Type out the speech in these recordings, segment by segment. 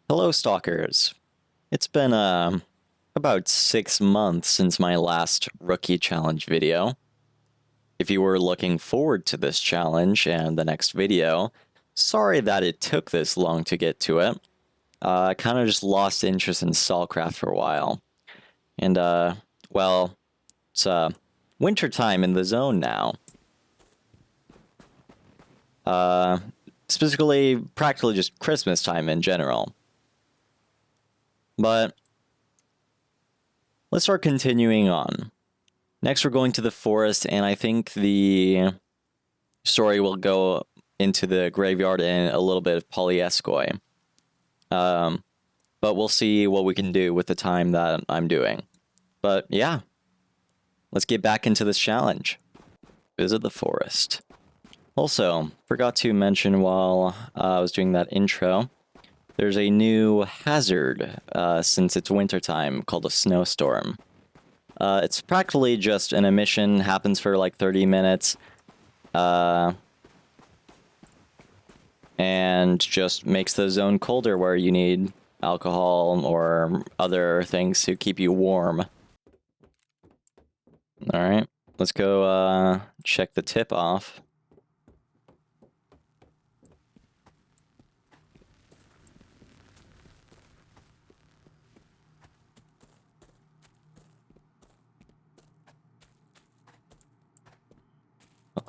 Hello, Stalkers. It's been about 6 months since my last Rookie Challenge video. If you were looking forward to this challenge and the next video, sorry that it took this long to get to it. I kind of just lost interest in Stalcraft for a while. And, well, it's winter time in the zone now. Specifically, practically just Christmas time in general. But let's start continuing on. Next, we're going to the forest, and I think the story will go into the graveyard and a little bit of Polyeskoi. But we'll see what we can do with the time that I'm doing. But yeah, let's get back into this challenge. Visit the forest. Also, forgot to mention while I was doing that intro, there's a new hazard since it's wintertime called a snowstorm. It's practically just an emission, happens for like 30 minutes, and just makes the zone colder where you need alcohol or other things to keep you warm. Alright, let's go check the tip off.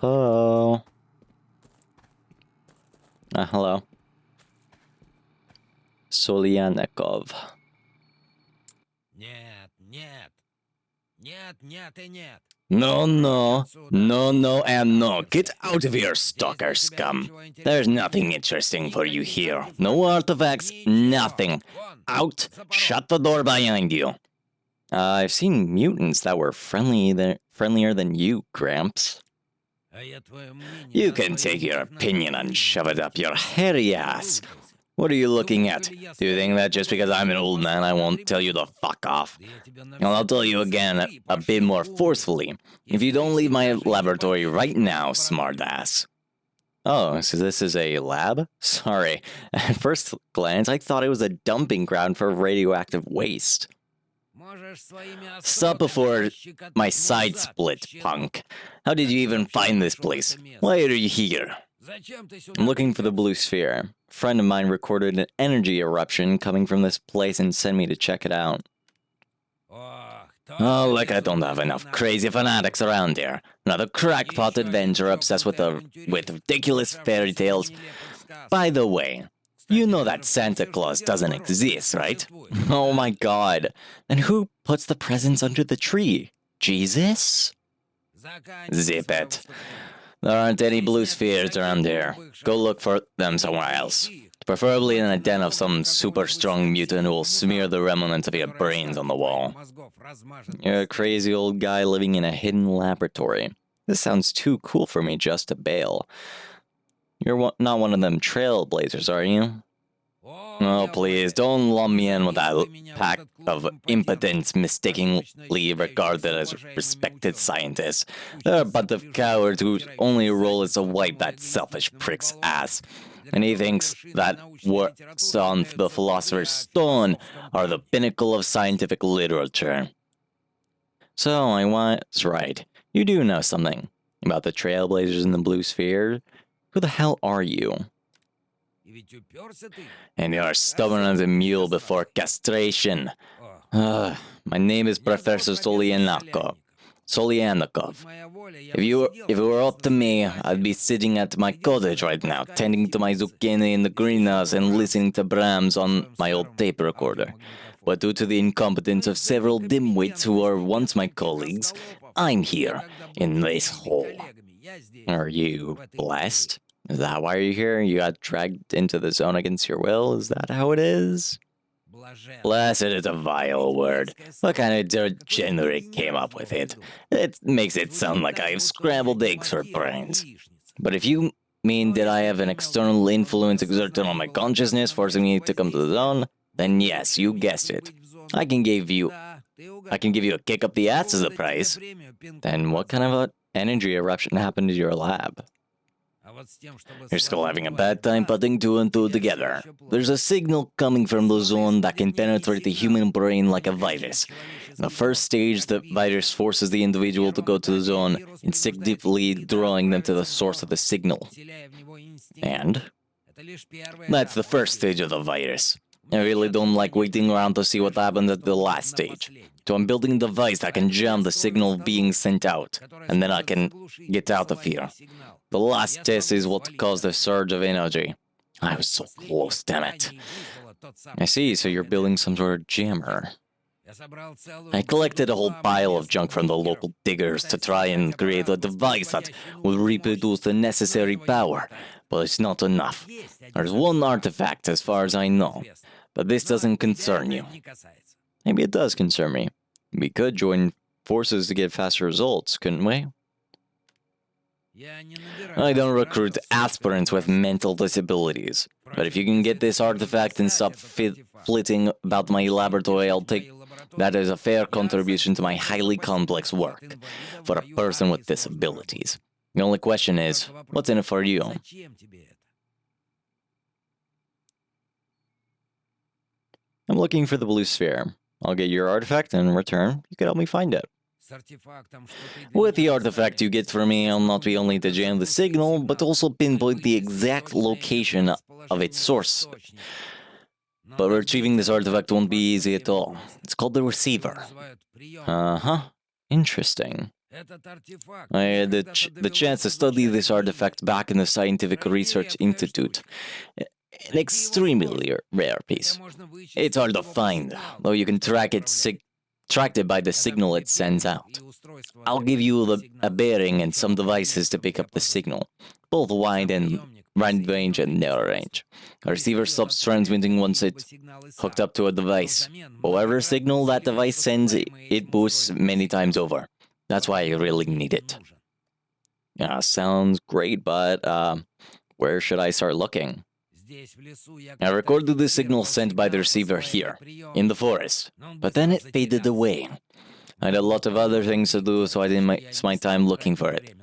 Hello. Hello. Solyannikov. Нет, нет. Нет, нет и нет. No, no, no, no, and no. Get out of here, stalker scum. There's nothing interesting for you here. No artifacts, nothing. Out, shut the door behind you. I've seen mutants that were friendlier than you, Gramps. You can take your opinion and shove it up your hairy ass. What are you looking at? Do you think that just because I'm an old man I won't tell you to fuck off? Well, I'll tell you again a bit more forcefully. If you don't leave my laboratory right now, smartass. Oh, so this is a lab? Sorry. At first glance, I thought it was a dumping ground for radioactive waste. Stop before my side split, punk. How did you even find this place? Why are you here? I'm looking for the blue sphere. A friend of mine recorded an energy eruption coming from this place and sent me to check it out. Oh, like I don't have enough crazy fanatics around here. Another crackpot adventurer obsessed with ridiculous fairy tales. By the way, you know that Santa Claus doesn't exist, right? Oh my god. And who puts the presents under the tree? Jesus? Zip it. There aren't any blue spheres around here. Go look for them somewhere else. Preferably in a den of some super strong mutant who will smear the remnants of your brains on the wall. You're a crazy old guy living in a hidden laboratory. This sounds too cool for me just to bail. You're not one of them trailblazers, are you? Oh, please, don't lump me in with that pack of impotents mistakenly regarded as respected scientists. They're a bunch of cowards whose only role is to wipe that selfish prick's ass. And he thinks that works on the Philosopher's Stone are the pinnacle of scientific literature. So, I was right. You do know something about the trailblazers in the blue sphere. Who the hell are you? And you're stubborn as a mule before castration. My name is Professor Solyannikov. If it were up to me, I'd be sitting at my cottage right now, tending to my zucchini in the greenhouse and listening to Brahms on my old tape recorder. But due to the incompetence of several dimwits who were once my colleagues, I'm here, in this hole. Are you blessed? Is that why you're here? You got dragged into the zone against your will? Is that how it is? Blessed is a vile word. What kind of degenerate came up with it? It makes it sound like I have scrambled eggs for brains. But if you mean did I have an external influence exerted on my consciousness, forcing me to come to the zone, then yes, you guessed it. I can give you a kick up the ass as a prize. Then what kind of an energy eruption happened to your lab? You're still having a bad time putting two and two together. There's a signal coming from the zone that can penetrate the human brain like a virus. In the first stage, the virus forces the individual to go to the zone, instinctively drawing them to the source of the signal. And that's the first stage of the virus. I really don't like waiting around to see what happened at the last stage. So I'm building a device that can jam the signal being sent out, and then I can get out of here. The last test is what caused the surge of energy. I was so close, damn it. I see, so you're building some sort of jammer. I collected a whole pile of junk from the local diggers to try and create a device that would reproduce the necessary power, but it's not enough. There's one artifact as far as I know, but this doesn't concern you. Maybe it does concern me. We could join forces to get faster results, couldn't we? I don't recruit aspirants with mental disabilities, but if you can get this artifact and stop flitting about my laboratory, I'll take that as a fair contribution to my highly complex work for a person with disabilities. The only question is, what's in it for you? I'm looking for the blue sphere. I'll get your artifact, and in return, you can help me find it. With the artifact you get from me, I'll not be only to jam the signal, but also pinpoint the exact location of its source. But retrieving this artifact won't be easy at all. It's called the receiver. Uh-huh. Interesting. I had the chance to study this artifact back in the Scientific Research Institute. An extremely rare piece. It's hard to find, though you can track it by the signal it sends out. I'll give you a bearing and some devices to pick up the signal, both wide range and narrow range. A receiver stops transmitting once it's hooked up to a device. Whatever signal that device sends, it boosts many times over. That's why I really need it. Yeah, sounds great, but where should I start looking? I recorded the signal sent by the receiver here, in the forest, but then it faded away. I had a lot of other things to do, so I didn't waste my time looking for it.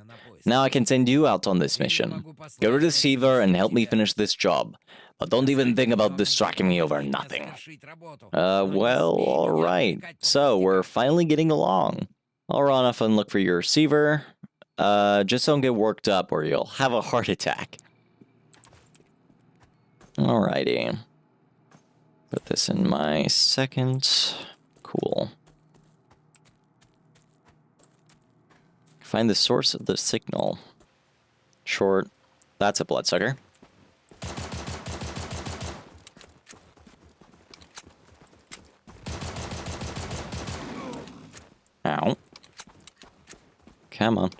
Now I can send you out on this mission. Get rid of the receiver and help me finish this job, but don't even think about distracting me over nothing. Well, alright. So, we're finally getting along. I'll run off and look for your receiver. Just don't get worked up or you'll have a heart attack. Alrighty. Put this in my second. Cool. Find the source of the signal. Short. That's a bloodsucker. Ow. Come on.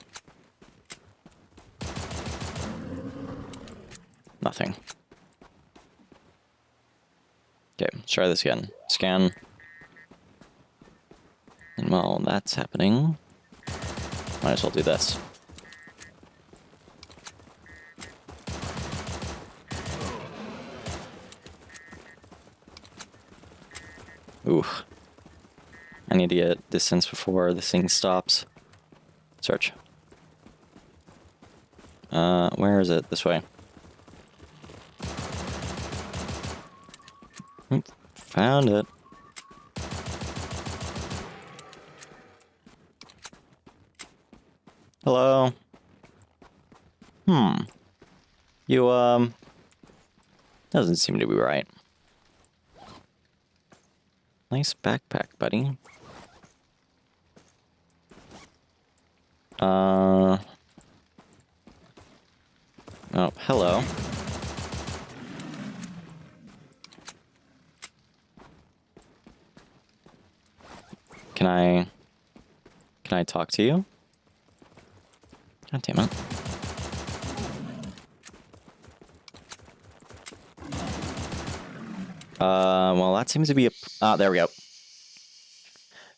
Nothing. Okay, let's try this again. Scan. And while that's happening, might as well do this. Ooh. I need to get distance before this thing stops. Search. Where is it? This way. Found it. Hello? You, doesn't seem to be right. Nice backpack, buddy. Oh, hello. Can I talk to you? God damn it. Well, that seems to be a... there we go.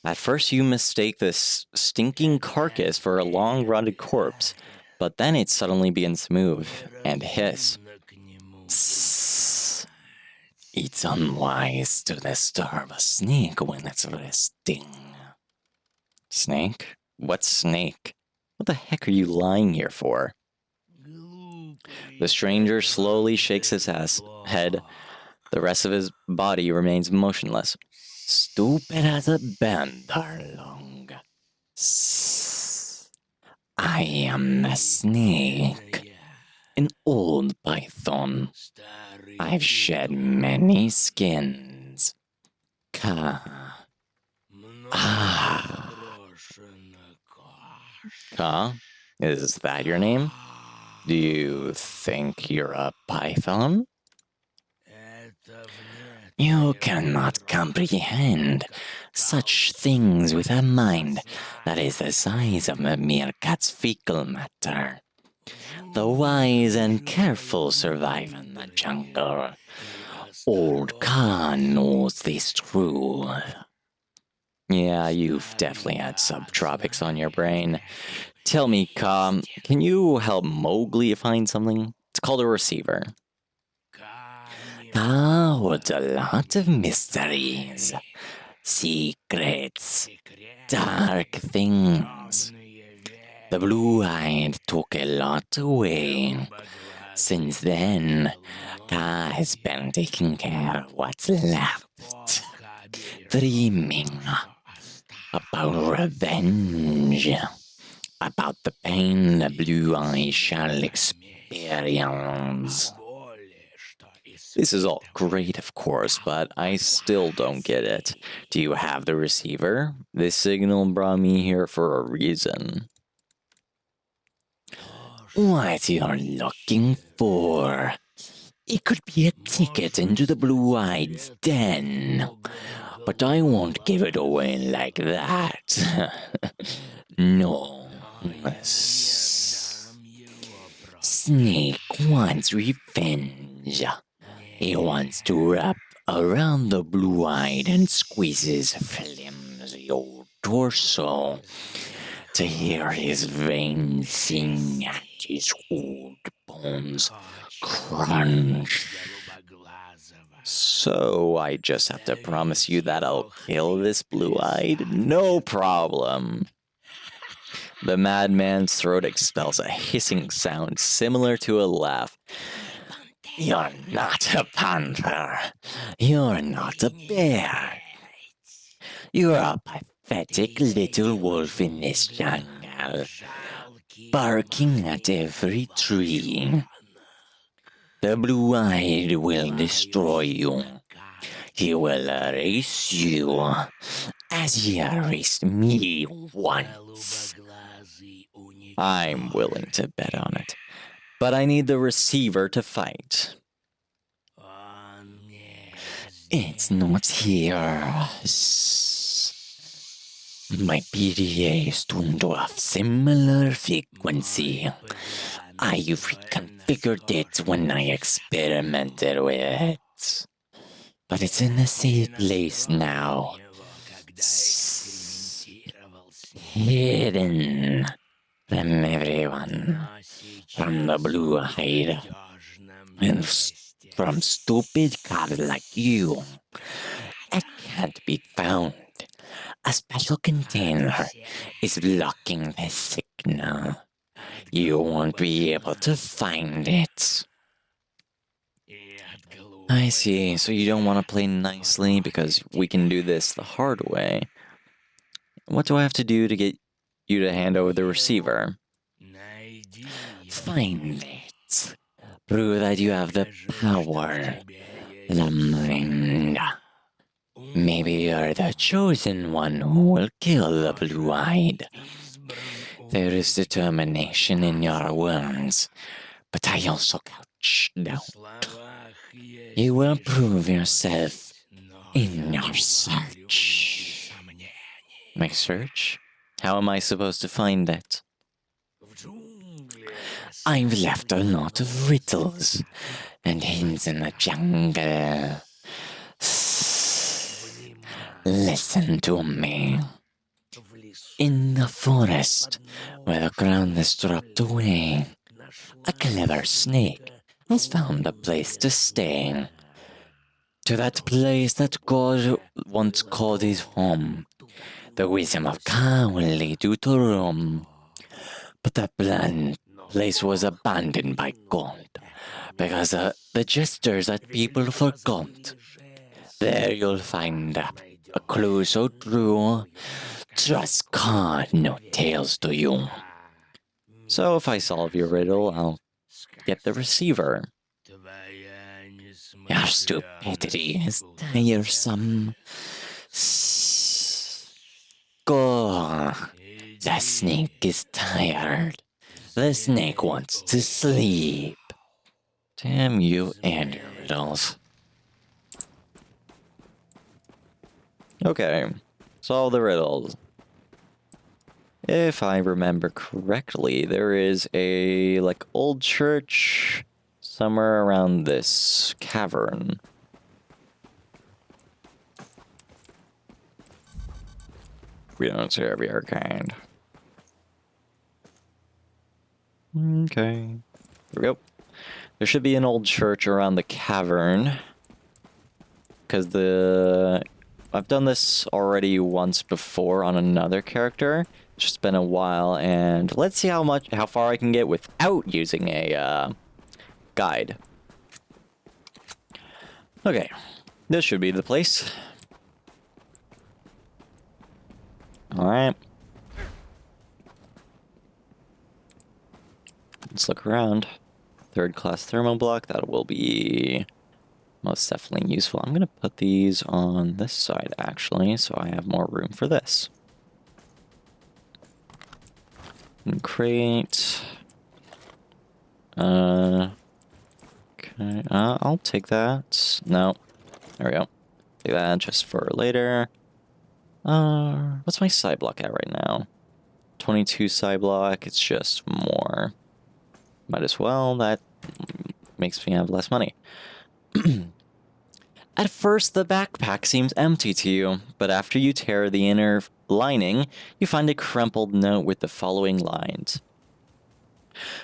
At first you mistake this stinking carcass for a long-rotted corpse, but then it suddenly begins to move and hiss. It's unwise to disturb a snake when it's resting. Snake? What snake? What the heck are you lying here for? The stranger slowly shakes his head. The rest of his body remains motionless. Stupid as a bandarlong. I am a snake, an old python. I've shed many skins. Ka. Ah. Ka? Is that your name? Do you think you're a python? You cannot comprehend such things with a mind that is the size of a meerkat's fecal matter. The wise and careful survive in the jungle. Old Khan knows this truth. Yeah, you've definitely had subtropics on your brain. Tell me, Ka, can you help Mowgli find something? It's called a receiver. Ka holds a lot of mysteries, secrets, dark things. The blue-eyed took a lot away. Since then, Ka has been taking care of what's left, dreaming about revenge, about the pain the blue-eye shall experience. This is all great, of course, but I still don't get it. Do you have the receiver? This signal brought me here for a reason. What you're looking for? It could be a ticket into the blue-eyed's den. But I won't give it away like that. No. Snake wants revenge. He wants to wrap around the blue-eyed and squeeze his flimsy old torso to hear his veins sing and his old bones crunch. So I just have to promise you that I'll kill this blue-eyed? No problem. The madman's throat expels a hissing sound similar to a laugh. You're not a panther. You're not a bear. You're a pathetic little wolf in this jungle, barking at every tree. The blue-eyed will destroy you. He will erase you, as he erased me once. I'm willing to bet on it. But I need the receiver to fight. It's not here. My PDA is tuned to a similar frequency. I reconfigured it when I experimented with it. But it's in a safe place now. Hidden from everyone. From the blue-eyed. And from stupid cops like you. It can't be found. A special container is blocking the signal. You won't be able to find it. I see, so you don't want to play nicely because we can do this the hard way. What do I have to do to get you to hand over the receiver? Find it. Prove that you have the power. The mind. Maybe you're the chosen one who will kill the blue-eyed. There is determination in your words, but I also couch doubt. You will prove yourself in your search. My search? How am I supposed to find it? I've left a lot of riddles and hints in the jungle. Listen to me. In the forest, where the ground is dropped away, a clever snake has found a place to stay. To that place that God once called his home, the wisdom of Ka will lead you to roam. But the plan place was abandoned by God because the jesters that people forgot. There you'll find a clue so true, trust God, no tales to you. So if I solve your riddle, I'll get the receiver. Your stupidity is tiresome. Go. The snake is tired. The snake wants to sleep. Damn you and your riddles. Okay, solve the riddles. If I remember correctly, there is a, like, old church somewhere around this cavern. We don't see every kind. Okay. Here we go. There should be an old church around the cavern. Because I've done this already once before on another character. It's just been a while, and let's see how far I can get without using a guide. Okay, this should be the place. Alright. Let's look around. Third class thermal block, that will be most definitely useful. I'm going to put these on this side, actually, so I have more room for this. And crate. Okay, I'll take that. No, there we go. Take that just for later. What's my side block at right now? 22 side block, it's just more. Might as well, that makes me have less money. At first, the backpack seems empty to you, but after you tear the inner lining, you find a crumpled note with the following lines.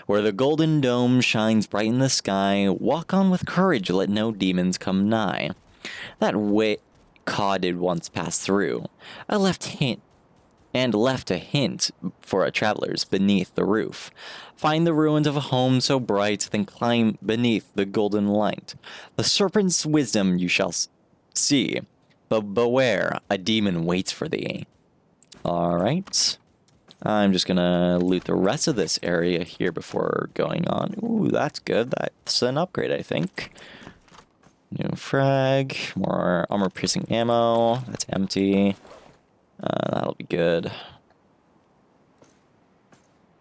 Where the golden dome shines bright in the sky, walk on with courage, let no demons come nigh. That way Ka did once pass through. I left a hint for a travelers beneath the roof. Find the ruins of a home so bright, then climb beneath the golden light. The serpent's wisdom you shall see, but beware, a demon waits for thee. Alright. I'm just gonna loot the rest of this area here before going on. Ooh, that's good. That's an upgrade, I think. New frag, more armor-piercing ammo. That's empty. That'll be good.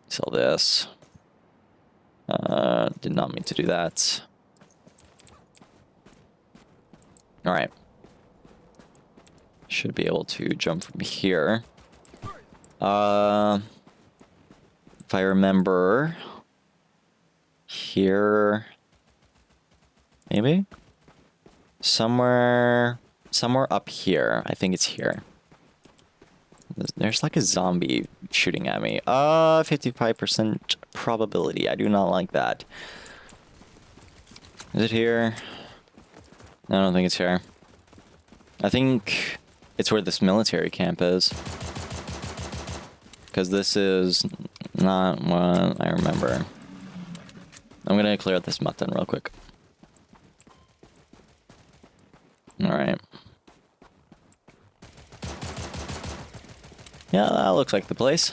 Sell this. Did not mean to do that. Alright. Should be able to jump from here. If I remember... Here... Maybe? Somewhere up here. I think it's here. There's like a zombie shooting at me. 55% probability. I do not like that. Is it here? I don't think it's here. I think it's where this military camp is. Because this is not what I remember. I'm gonna clear out this mutton real quick. Alright. Yeah, that looks like the place.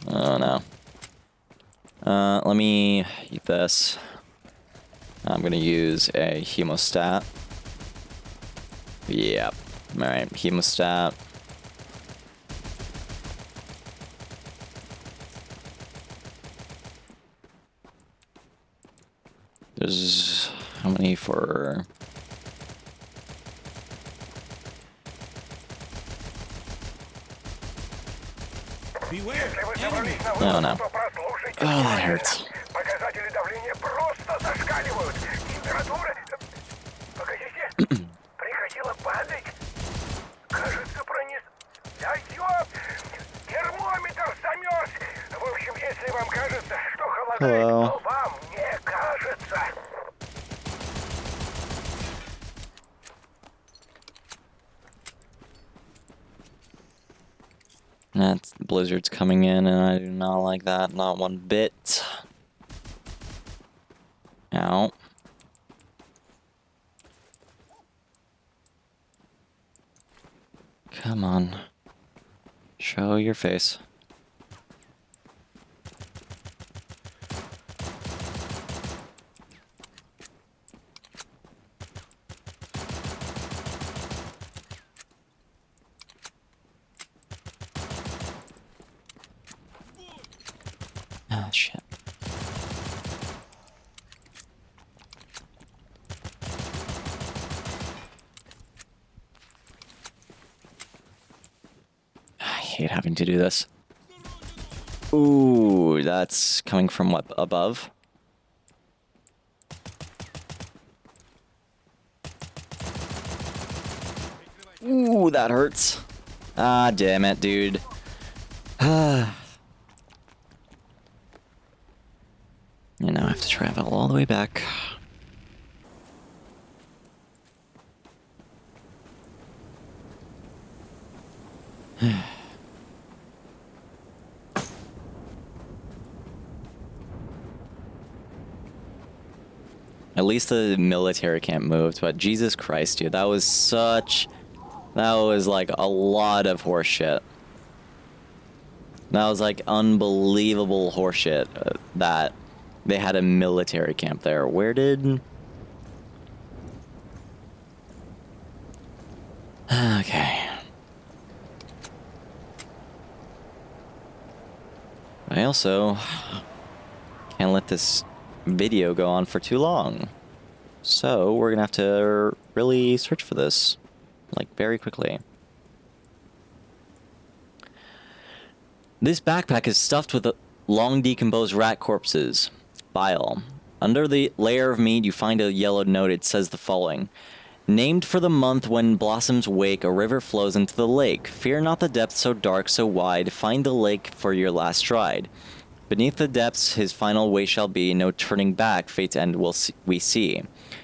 Oh no. Let me eat this. I'm gonna use a hemostat. Yep. Alright, hemostat. There's how many for... Beware, enemy! Oh no. Oh, that hurts. Показатели давления просто зашкаливают. Температура... Погодите. Приходила падать. Кажется, пронес... Дойдет. Термометр замерз. В общем, если вам кажется, что холодает, Hello. то вам не кажется. That blizzard's coming in, and I do not like that. Not one bit. Ow. Come on. Show your face. Ah, shit. I hate having to do this. Ooh, that's coming from what, above? Ooh, that hurts. Ah, damn it, dude. Ah. And now I have to travel all the way back. At least the military camp moved, but Jesus Christ, dude, that was like a lot of horseshit. That was like unbelievable horseshit that they had a military camp there. Where did... Okay. I also can't let this video go on for too long. So we're gonna have to really search for this, like, very quickly. This backpack is stuffed with long decomposed rat corpses. Bile. Under the layer of meat, you find a yellow note. It says the following. Named for the month when blossoms wake, a river flows into the lake. Fear not the depth so dark, so wide. Find the lake for your last stride. Beneath the depths, his final way shall be. No turning back, fate's end we see.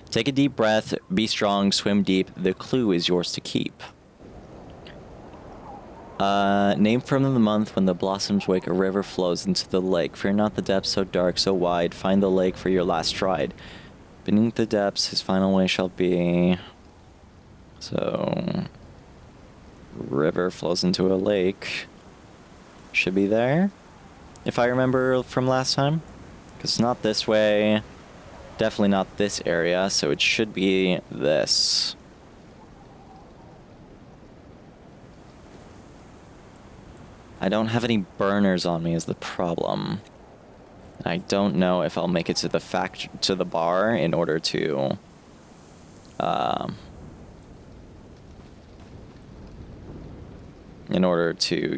Take a deep breath, be strong, swim deep. The clue is yours to keep. Named from the month when the blossoms wake, a river flows into the lake. Fear not the depths so dark, so wide. Find the lake for your last stride. Beneath the depths, his final way shall be. So, river flows into a lake. Should be there, if I remember from last time. Because it's not this way. Definitely not this area, so it should be this. I don't have any burners on me is the problem. I don't know if I'll make it to the bar in order to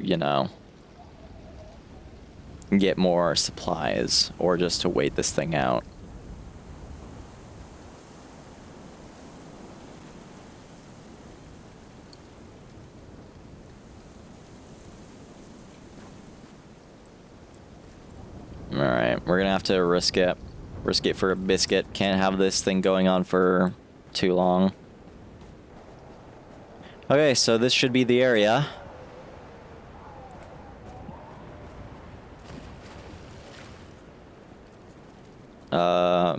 you know, get more supplies or just to wait this thing out. Alright, we're gonna have to risk it. Risk it for a biscuit. Can't have this thing going on for too long. Okay, so this should be the area.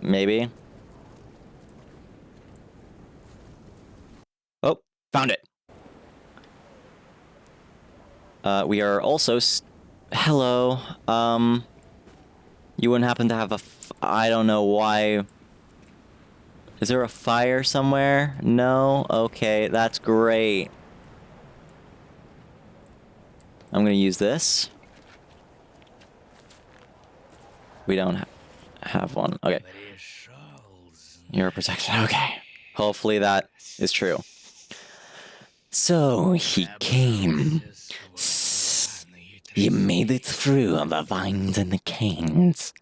Maybe. Oh, found it. We are also... Hello, you wouldn't happen to have I don't know why. Is there a fire somewhere? No? Okay, that's great. I'm gonna use this. We don't have one. Okay. You're protected. Okay. Hopefully that is true. So, he came. You made it through the vines and the canes.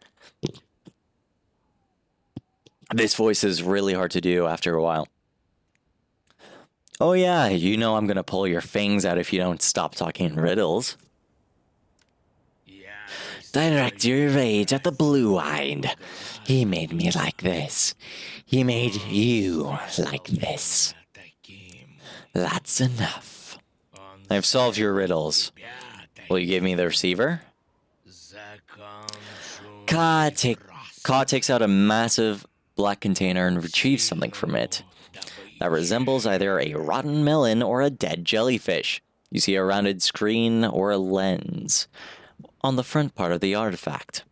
This voice is really hard to do after a while. Oh yeah, you know I'm gonna pull your fangs out if you don't stop talking riddles. Direct your rage at the blue-eyed. He made me like this. He made you like this. That's enough. I've solved your riddles. Will you give me the receiver? Ka takes out a massive black container and retrieves something from it that resembles either a rotten melon or a dead jellyfish. You see a rounded screen or a lens on the front part of the artifact.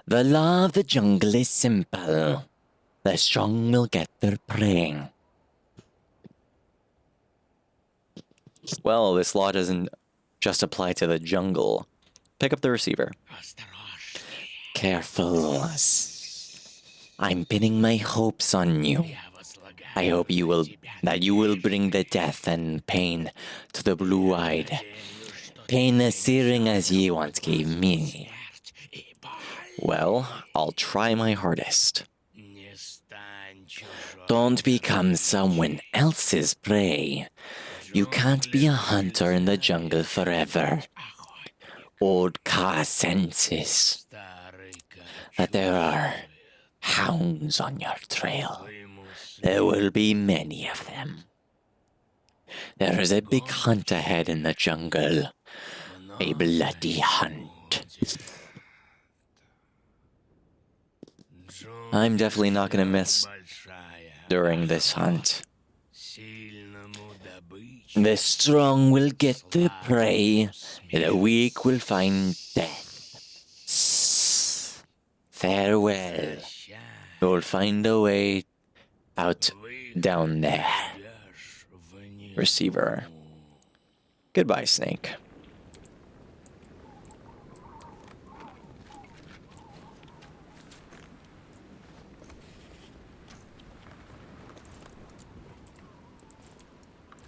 The law of the jungle is simple. The strong will get their prey. Well, this law doesn't just apply to the jungle. Pick up the receiver. Careful. I'm pinning my hopes on you. I hope you will bring the death and pain to the blue-eyed. Pain as searing as ye once gave me. Well, I'll try my hardest. Don't become someone else's prey. You can't be a hunter in the jungle forever. Old Ka senses that there are hounds on your trail. There will be many of them. There is a big hunt ahead in the jungle. A bloody hunt. I'm definitely not gonna miss during this hunt. The strong will get the prey, the weak will find death. Farewell. You'll find a way out down there. Receiver. Goodbye, Snake.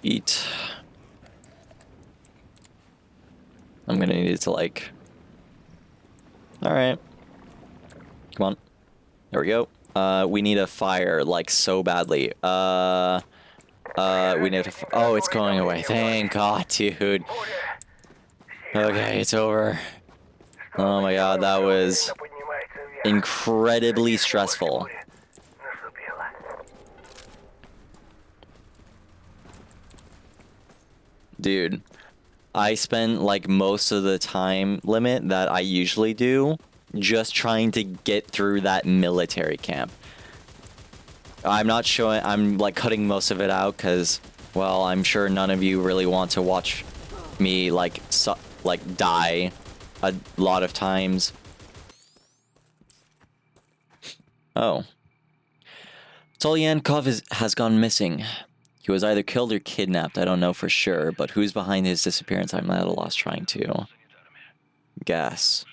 Eat. I'm gonna need it to like... Alright. Come on. There we go. We need a fire, like, so badly. We need to... Oh, it's going away. Thank God, dude. Okay, it's over. Oh my God, that was incredibly stressful. Dude, I spent like most of the time limit that I usually do just trying to get through that military camp. I'm not showing, I'm like cutting most of it out because, well, I'm sure none of you really want to watch me like die a lot of times. Oh. Solyannikov has gone missing. He was either killed or kidnapped, I don't know for sure, but who's behind his disappearance, I'm at a loss trying to guess.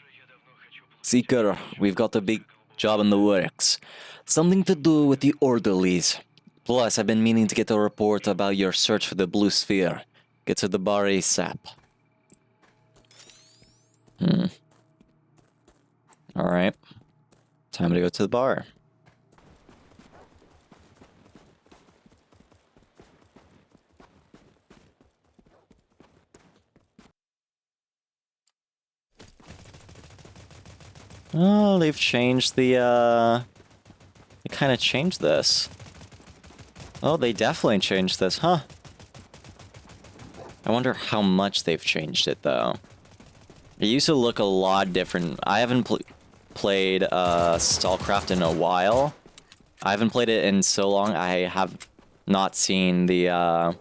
Seeker, we've got a big job in the works. Something to do with the orderlies. Plus, I've been meaning to get a report about your search for the blue sphere. Get to the bar ASAP. Alright. Time to go to the bar. Oh, they've changed the, they kind of changed this. Oh, they definitely changed this, huh? I wonder how much they've changed it, though. It used to look a lot different. I haven't played, Stalcraft in a while. I haven't played it in so long, I have not seen the,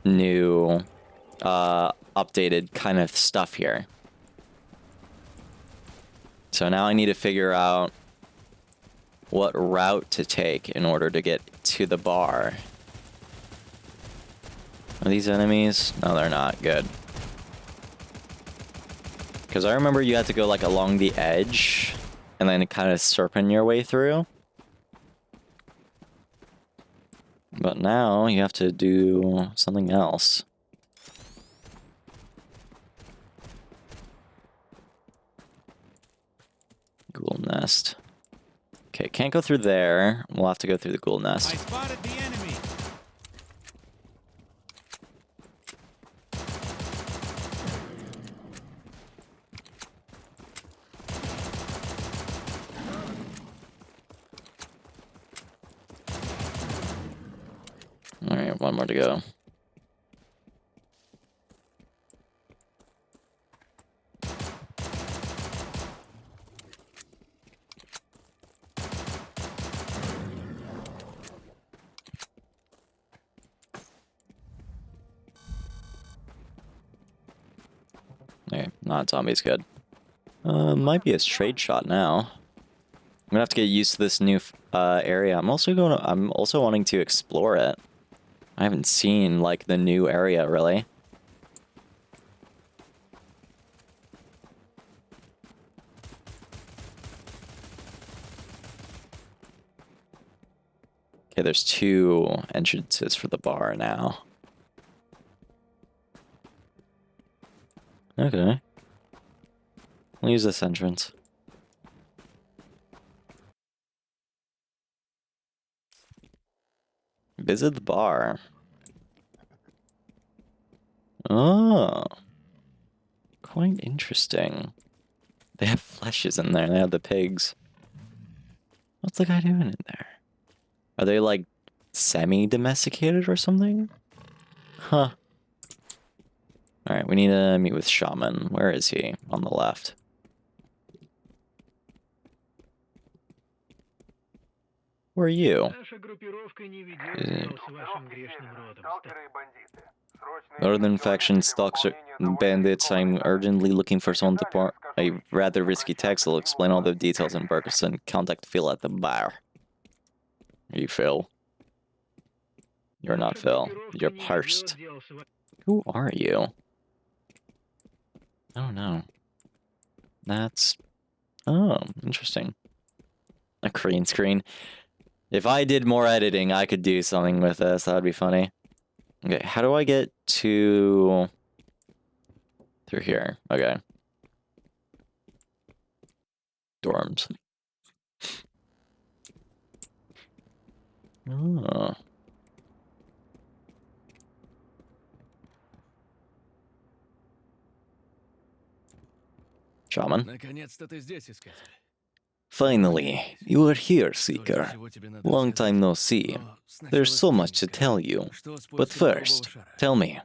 new, updated kind of stuff here. So now I need to figure out what route to take in order to get to the bar. Are these enemies? No, they're not. Good. Because I remember you had to go like along the edge and then kind of serpent your way through. But now you have to do something else. Ghoul nest. Okay, can't go through there. We'll have to go through the ghoul nest. I spotted the enemy. Alright, one more to go. Okay, non-zombie's good. Might be a straight shot now. I'm gonna have to get used to this new area. I'm also wanting to explore it. I haven't seen like the new area really. Okay, there's 2 entrances for the bar now. Okay. We'll use this entrance. Visit the bar. Oh. Quite interesting. They have fleshes in there. They have the pigs. What's the guy doing in there? Are they like semi-domesticated or something? Huh. Alright, we need to meet with Shaman. Where is he? On the left. Who are you? Northern faction stalks bandits. I'm urgently looking for someone to part a rather risky tax. I'll explain all the details in Bergerson. Contact Phil at the bar. Are you Phil? You're not Phil. You're parsed. Who are you? I don't know. That's... Oh, interesting. A green screen. If I did more editing, I could do something with this. That would be funny. Okay, how do I get to... through here? Okay. Dorms. Oh. Shaman. Finally, you are here, Seeker. Long time no see. There's so much to tell you. But first, tell me,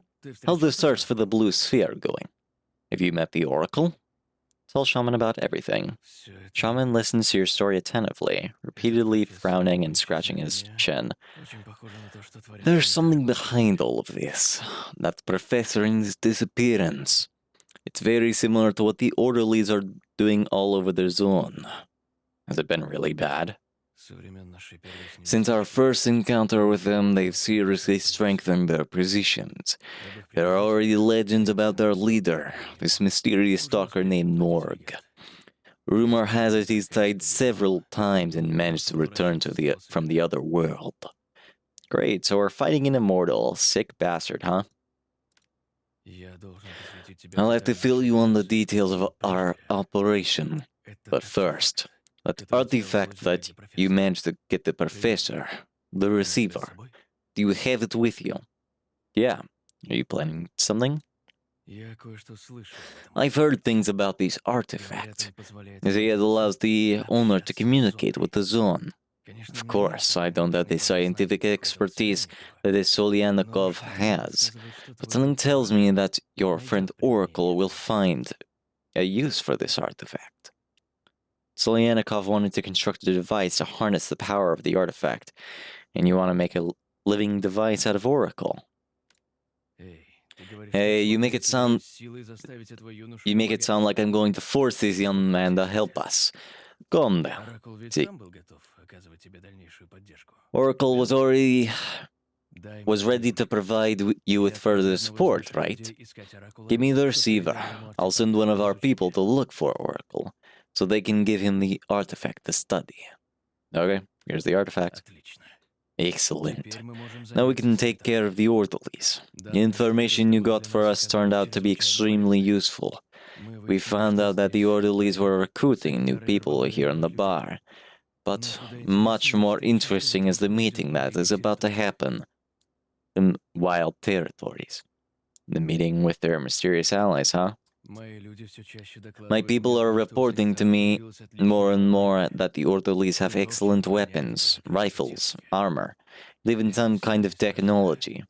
how's the search for the blue sphere going? Have you met the Oracle? Tell Shaman about everything. Shaman listens to your story attentively, repeatedly frowning and scratching his chin. There's something behind all of this. That professor's disappearance. It's very similar to what the orderlies are doing all over their zone. Has it been really bad? Since our first encounter with them, they've seriously strengthened their positions. There are already legends about their leader, this mysterious stalker named Morg. Rumor has it he's died several times and managed to return to from the other world. Great, so we're fighting an immortal, sick bastard, huh? I'll have to fill you on the details of our operation. But first, that artifact that you managed to get the professor, the receiver, do you have it with you? Yeah. Are you planning something? I've heard things about this artifact. They say it allows the owner to communicate with the zone. Of course, I don't have the scientific expertise that the Solyannikov has, but something tells me that your friend Oracle will find a use for this artifact. Solyannikov wanted to construct a device to harness the power of the artifact, and you want to make a living device out of Oracle. Hey, you make it sound like I'm going to force this young man to help us. Calm down. See, Oracle was ready to provide you with further support, right? Give me the receiver. I'll send one of our people to look for Oracle, so they can give him the artifact to study. Okay, here's the artifact. Excellent. Now we can take care of the orderlies. The information you got for us turned out to be extremely useful. We found out that the orderlies were recruiting new people here in the bar. But much more interesting is the meeting that is about to happen in wild territories. The meeting with their mysterious allies, huh? My people are reporting to me more and more that the orderlies have excellent weapons, rifles, armor, even some kind of technology.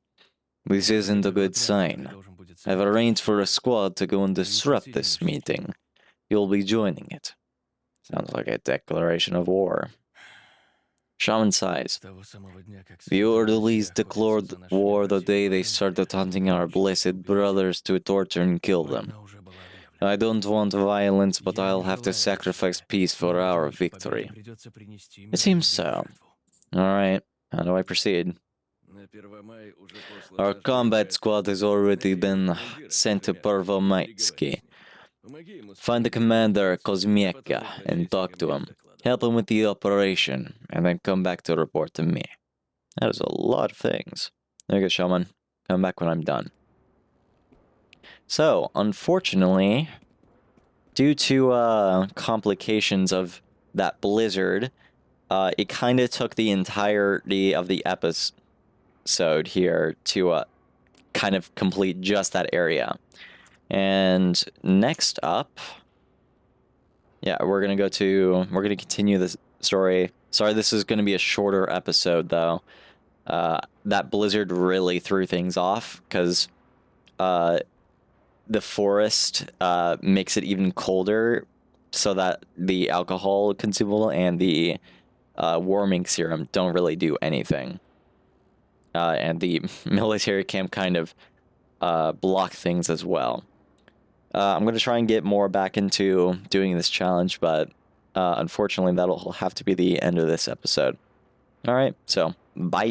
This isn't a good sign. I've arranged for a squad to go and disrupt this meeting. You'll be joining it. Sounds like a declaration of war. Shaman sighs. The orderlies declared war the day they started hunting our blessed brothers to torture and kill them. I don't want violence, but I'll have to sacrifice peace for our victory. It seems so. Alright, how do I proceed? Our combat squad has already been sent to Pervomaitsky. Find the commander, Kozmieka, and talk to him. Help him with the operation, and then come back to report to me. That is a lot of things. There you go, Shaman. Come back when I'm done. So, unfortunately, due to complications of that blizzard, it kind of took the entirety of the episode here to kind of complete just that area. And next up, yeah, we're going to continue this story. Sorry, this is going to be a shorter episode, though. That blizzard really threw things off, because the forest makes it even colder, so that the alcohol consumable and the warming serum don't really do anything. And the military camp kind of block things as well. I'm going to try and get more back into doing this challenge, but unfortunately that'll have to be the end of this episode. Alright, so bye!